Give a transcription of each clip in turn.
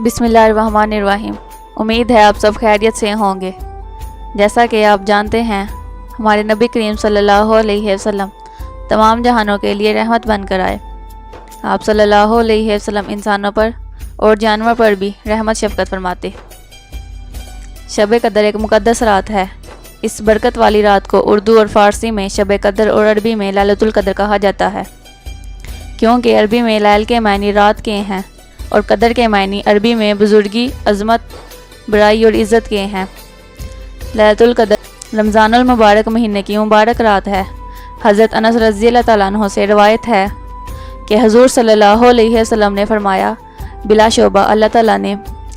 बिस्मिल्लाहिर्रहमानिर्रहीम। उम्मीद है आप सब खैरियत से होंगे। जैसा कि आप जानते हैं, हमारे नबी करीम सल्लल्लाहु अलैहि वसल्लम तमाम जहानों के लिए रहमत बनकर आए। आप सल्लल्लाहु अलैहि वसल्लम इंसानों पर और जानवर पर भी रहमत शफ़क़त फरमाते। शब कदर एक मुक़द्दस रात है। इस बरकत वाली रात को उर्दू और फ़ारसी में शब कदर और अरबी में लैलतुल कदर कहा जाता है, क्योंकि अरबी में लैल के मायने रात के हैं और कदर के मायने अरबी में बुजुर्गी, अज़मत, बड़ाई और इज़्ज़त के हैं। लैलतुल कदर रमज़ानुल मुबारक महीने की मुबारक रात है। हज़रत अनस रज़ियल्लाहु तआला अन्हु से रवायत है कि हुज़ूर सल्लल्लाहु अलैहि वसल्लम ने फरमाया, बिलाशुबा अल्लाह ताला ने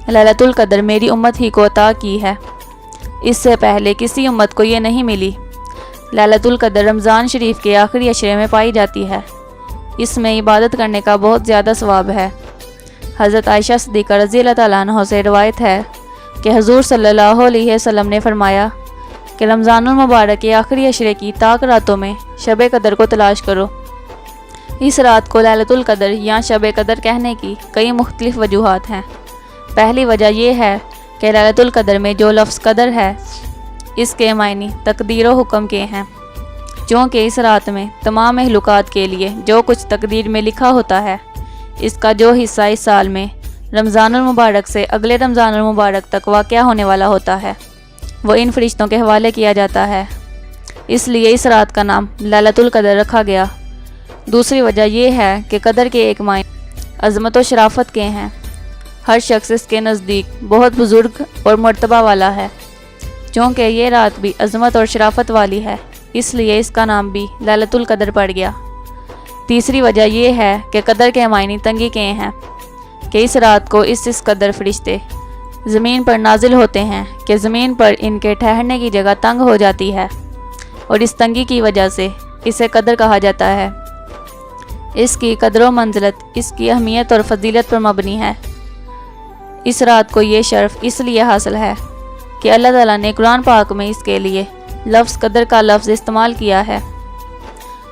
लैलतुल कदर मेरी उम्मत ही को अता की है। इससे पहले किसी उम्मत को ये नहीं मिली। लैलतुल कदर रमज़ान शरीफ के आखिरी अशरे में पाई जाती है। इसमें इबादत करने का बहुत ज़्यादा सवाब है। हज़रत आयशा सिद्दीक़ा रज़ियल्लाहु तआला अन्हा से रवायत है कि हुज़ूर सल्लल्लाहु अलैहि वसल्लम ने फरमाया कि रमज़ानुल मुबारक के आखिरी अशरे की ताक रातों में शब कदर को तलाश करो। इस रात को लैलतुल कदर या शब कदर कहने की कई मुख्तलिफ वजूहात हैं। पहली वजह यह है कि लैलतुल कदर में जो लफ्ज़ कदर है, इसके मायने तकदीर व हुक्म के हैं, क्योंकि इस रात में तमाम महलूकात के लिए जो कुछ तकदीर में लिखा होता है, इसका जो हिस्सा इस साल में रमज़ानुल मुबारक से अगले रमज़ानुल मुबारक तक वाक़या होने वाला होता है, वो इन फरिश्तों के हवाले किया जाता है। इसलिए इस रात का नाम लैलतुल कदर रखा गया। दूसरी वजह यह है कि कदर के एक मायने अज़मत व शराफत के हैं। हर शख्स इसके नज़दीक बहुत बुज़ुर्ग और मर्तबा वाला है। क्योंकि ये रात भी अज़मत और शराफत वाली है, इसलिए इसका नाम भी लैलतुल कदर पड़ गया। तीसरी वजह यह है कि कदर के मायने तंगी के हैं कि इस रात को इस कदर फरिश्ते ज़मीन पर नाजिल होते हैं कि ज़मीन पर इनके ठहरने की जगह तंग हो जाती है, और इस तंगी की वजह से इसे कदर कहा जाता है। इसकी कदर व मंजिलत इसकी अहमियत और फजीलत पर मबनी है। इस रात को ये शर्फ इसलिए हासिल है कि अल्लाह ताला ने कुरान पाक में इसके लिए लफ्ज़ कदर का लफ्ज़ इस्तेमाल किया है,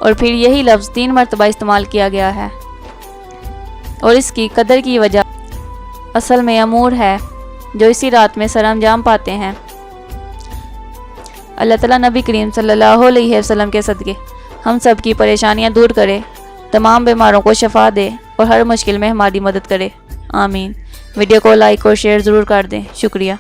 और फिर यही लफ्ज़ 3 मरतबा इस्तेमाल किया गया है। और इसकी कदर की वजह असल में अमूर है जो इसी रात में सरअंजाम पाते हैं। अल्लाह ताला नबी करीम सल्लल्लाहु अलैहि वसल्लम के सदक़े हम सब की परेशानियां दूर करे, तमाम बीमारों को शफा दे और हर मुश्किल में हमारी मदद करे। आमीन। वीडियो को लाइक और शेयर ज़रूर कर दें। शुक्रिया।